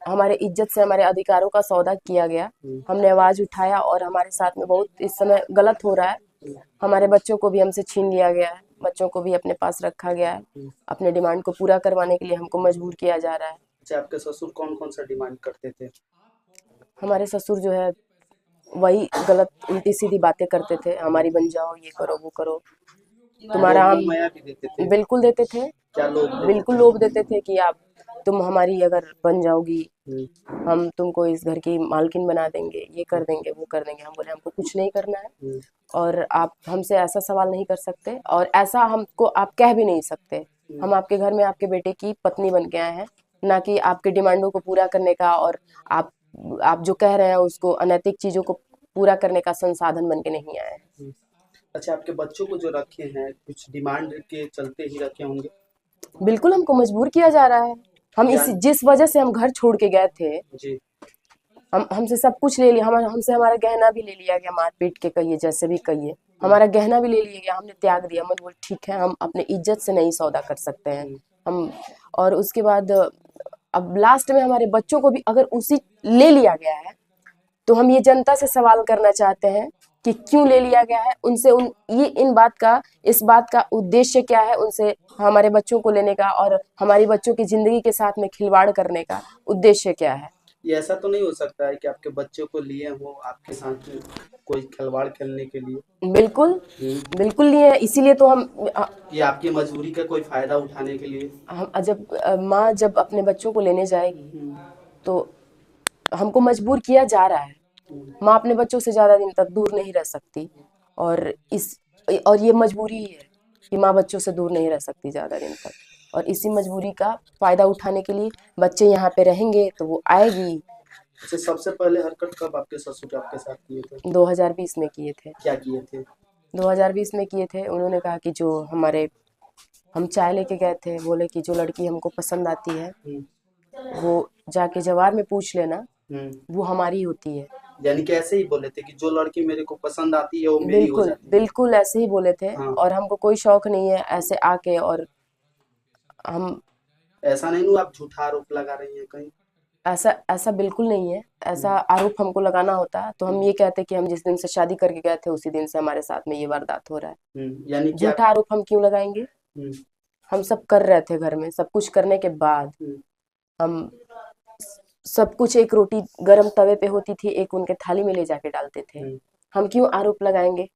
हमारे इज्जत से हमारे अधिकारों का सौदा किया गया। हमने आवाज उठाया और हमारे साथ में बहुत इस समय गलत हो रहा है। हमारे बच्चों को भी हमसे छीन लिया गया है, बच्चों को भी अपने पास रखा गया है। अपने डिमांड को पूरा करवाने के लिए हमको मजबूर किया जा रहा है। अच्छा, आपके ससुर कौन कौन सा डिमांड करते थे? हमारे ससुर जो है वही गलत उल्टी सीधी बातें करते थे, हमारी बन जाओ, ये करो वो करो, तुम्हारा लोभ हम। मोह माया भी देते थे? बिल्कुल देते थे, क्या लोभ देते बिल्कुल थे? लोभ देते थे कि आप, तुम हमारी अगर बन जाओगी, हम्म, हम तुमको इस घर की मालकिन बना देंगे, ये कर देंगे वो कर देंगे। हम बोले हमको कुछ नहीं करना है, हम्म, और आप हमसे ऐसा सवाल नहीं कर सकते, और ऐसा हमको आप कह भी नहीं सकते। हम आपके घर में आपके बेटे की पत्नी बन के आए हैं, ना कि आपके डिमांडों को पूरा करने का, और आप आप जो कह रहे हैं उसको अनैतिक चीजों को पूरा करने का संसाधन बन के नहीं आए हैं। हम्म। अच्छा, आपके बच्चों को जो रखे हैं कुछ डिमांड के चलते ही रखे होंगे? बिल्कुल हमको मजबूर किया जा रहा है। हम इस यानी जिस वजह से हम घर छोड़ के गए थे, जी। हम हमसे सब कुछ ले लिया, हम हमसे हमारा गहना भी ले लिया गया, मारपीट के कहिए जैसे भी कहिए, हमारा गहना भी ले लिया गया, हमने त्याग दिया। मैं बोल ठीक है, हम अपने इज्जत से नहीं सौदा कर सकते हैं हम। और उसके बाद अब लास्ट में हमारे बच्चों को भी अगर उसी ले लिया गया है, तो हम ये जनता से सवाल करना चाहते हैं कि क्यों ले लिया गया है उनसे। उन ये इन बात का, इस बात का उद्देश्य क्या है उनसे हमारे बच्चों को लेने का, और हमारी बच्चों की जिंदगी के साथ में खिलवाड़ करने का उद्देश्य क्या है। ये ऐसा तो नहीं हो सकता है कि आपके बच्चों को लिए हो आपके साथ कोई खिलवाड़ खेलने के लिए? बिल्कुल, हम्म, बिल्कुल नहीं है, इसीलिए तो ये आपकी मजबूरी का कोई फायदा उठाने के लिए? हम जब माँ जब अपने बच्चों को लेने जाएगी, हम्म, तो हमको मजबूर किया जा रहा है। हम्म। माँ अपने बच्चों से ज्यादा दिन तक दूर नहीं रह सकती, और इस और ये मजबूरी ही है कि माँ बच्चों से दूर नहीं रह सकती ज्यादा दिन तक, और इसी मजबूरी का फायदा उठाने के लिए बच्चे यहाँ पे रहेंगे तो वो आएगी। अच्छा, सबसे पहले हरकत कब आपके ससुर आपके साथ किए थे? 2020 में किए थे। क्या किए थे? 2020 में किए थे। उन्होंने कहा कि जो हमारे, हम चाय लेके गए थे, बोले कि जो लड़की हमको पसंद आती है हम्म, वो जाके जवाब में पूछ लेना, हम्म। वो हमारी होती है। यानी कि ऐसे ही बोले थे कि जो लड़की मेरे को पसंद आती है वो मेरी हो बिल्कुल जाती है? बिल्कुल ऐसे ही बोले थे, हाँ। और हमको कोई शौक नहीं है ऐसे आके, और हम ऐसा नहीं हुआ आप झूठा आरोप लगा रही हैं कहीं? ऐसा ऐसा बिल्कुल नहीं है। ऐसा हम्म, आरोप हमको लगाना होता तो हम हम्म, ये कहते कि हम जिस दिन से शादी करके गए थे उसी दिन से हमारे साथ में ये वारदात हो रहा है। यानी कि आप। झूठा आरोप हम क्यों लगाएंगे? हम्म, हम सब कर रहे थे घर में, सब कुछ करने के बाद हम्म, हम सब कुछ, एक रोटी गरम तवे पे होती थी, एक उनके थाली में ले जाके डालते थे। हम्म। हम क्यों आरोप लगाएंगे?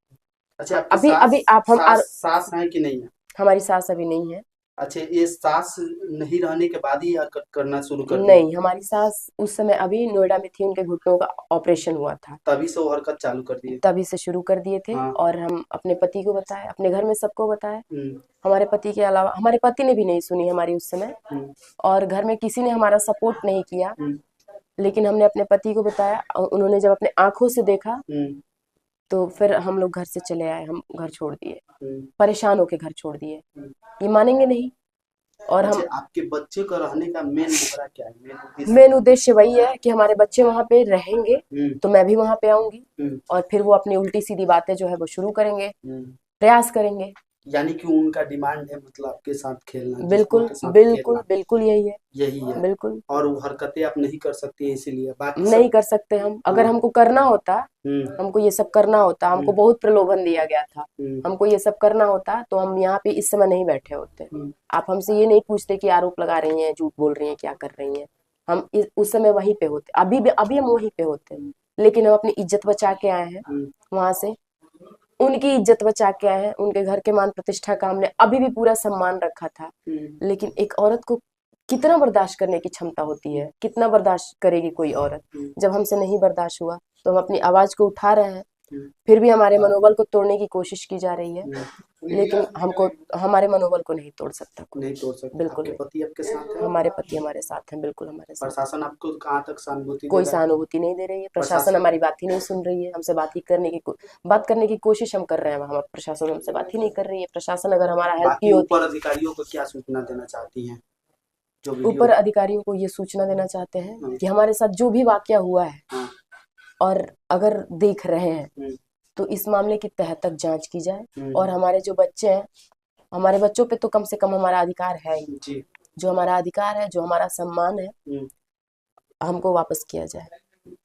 अच्छा, आपके अभी सास अभी आप सास सास हैं कि नहीं है? हमारी सास अभी नहीं है। अच्छा, ये सास नहीं रहने के बाद ही हरकत करना शुरू कर दी? नहीं, हमारी सास उस समय अभी नोएडा में थी, उनके घुटनों का ऑपरेशन हुआ था, तभी से वो हरकत चालू कर दिए? तभी से शुरू कर दिए थे। हाँ। और हम अपने पति को बताए, अपने घर में सबको बताए। हम्म, हमारे पति के अलावा हमारे पति ने भी नहीं सुनी हमारी उस समय, हम्म, और घर में किसी ने हमारा सपोर्ट नहीं किया। हम्म, लेकिन हमने अपने पति को बताया, और उन्होंने जब अपने आंखों से देखा, हम्म, तो फिर हम लोग घर से चले आए, हम घर छोड़ दिए, हम्म, परेशान होके घर छोड़ दिए। हम्म। ये मानेंगे नहीं। और अच्छा, हम, आपके बच्चे का रहने का मेन मुद्दा क्या है, मेन उद्देश्य मेन क्या है? उद्देश्य वही है कि हमारे बच्चे वहां पे रहेंगे, हम्म, तो मैं भी वहां पे आऊंगी, हम्म, और फिर वो अपनी उल्टी सीधी बातें जो है वो शुरू करेंगे, हम्म। प्रयास करेंगे। यानी कि उनका डिमांड है मतलब आपके साथ खेलना, जिसम बिल्कुल के साथ बिल्कुल खेलना। बिल्कुल यही है। यही है। बिल्कुल और वो हरकतें आप नहीं कर सकती है इसीलिए बाकी नहीं सब। कर सकते हम, अगर हाँ। हमको करना होता, हम्म, हमको ये सब करना होता, हमको हम्म, बहुत प्रलोभन दिया गया था, हम्म, हमको ये सब करना होता तो हम यहाँ पे इस समय नहीं बैठे होते। हम्म, आप हमसे ये नहीं पूछते कि आरोप लगा रही हैं, झूठ बोल रही हैं, क्या कर रही हैं। उस समय वहीं पे होते, अभी हम वहीं पे होते। हम्म, लेकिन हम अपनी इज्जत बचा के आए हैं हम्म, वहां से, उनकी इज्जत बचा के आए हैं, उनके घर के मान प्रतिष्ठा का हमने अभी भी पूरा सम्मान रखा था। हम्म, लेकिन एक औरत को कितना बर्दाश्त करने की क्षमता होती है, कितना बर्दाश्त करेगी कोई औरत? हम्म, जब हमसे नहीं बर्दाश्त हुआ तो हम अपनी आवाज को उठा रहे हैं। हम्म, फिर भी हमारे मनोबल को तोड़ने की कोशिश की जा रही है, हम्म। लेकिन हमको, हमारे मनोबल को नहीं तोड़ सकता कोई। नहीं तोड़ सकते। बिल्कुल आपके नहीं। पति आपके साथ है? हमारे पति हमारे साथ हैं, बिल्कुल हमारे साथ हैं। प्रशासन आपको कहाँ तक सहानुभूति दे कोई रहा है? सहानुभूति नहीं दे रही है, प्रशासन प्रशासन। हमारी बात ही नहीं सुन रही है। हमसे बात करने की कोशिश हम कर रहे हैं, हम प्रशासन हमसे बात ही नहीं कर रही है। प्रशासन अगर हमारा हेल्प की बाकी होती, ऊपर अधिकारियों को क्या सूचना देना चाहती हैं जो वीडियो? ऊपर अधिकारियों को ये सूचना देना चाहते हैं हाँ, कि हमारे साथ जो भी वाकया हुआ है, हाँ, और अगर देख रहे हैं, हम्म, तो इस मामले की तह तक जांच की जाए। और हम्म, हमारे जो बच्चे हैं, हमारे बच्चों पे तो कम से कम हमारा अधिकार है ही। जी। जो हमारा अधिकार है, जो हमारा सम्मान है, हम्म, हमको वापस किया जाए।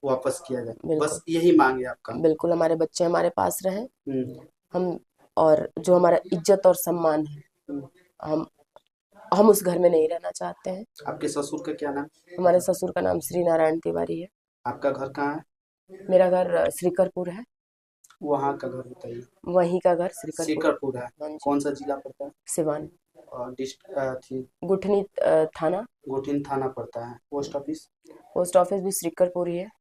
वापस किया जाए, बिल्कुल बस यही मांग है आपका। बिल्कुल, हमारे बच्चे हमारे पास रहें, हम्म, हम और जो हमारा इज्जत और सम्मान है, हम्म। हम हम उस घर में नहीं रहना चाहते हैं। आपके ससुर का क्या नाम? हमारे ससुर का नाम श्री नारायण तिवारी है। आपका घर कहाँ है? मेरा घर श्रीकरपुर है। वहाँ का घर बताइए। वहीं का घर श्रीकरपुर। सीकरपुर है। हाँ जी। कौन सा जिला पड़ता है? सिवान। और डिस्ट्रिक्ट थी? गुठनी थाना। गोठीन थाना पड़ता है। Post office? पोस्ट ऑफिस भी श्रीकरपुर ही है।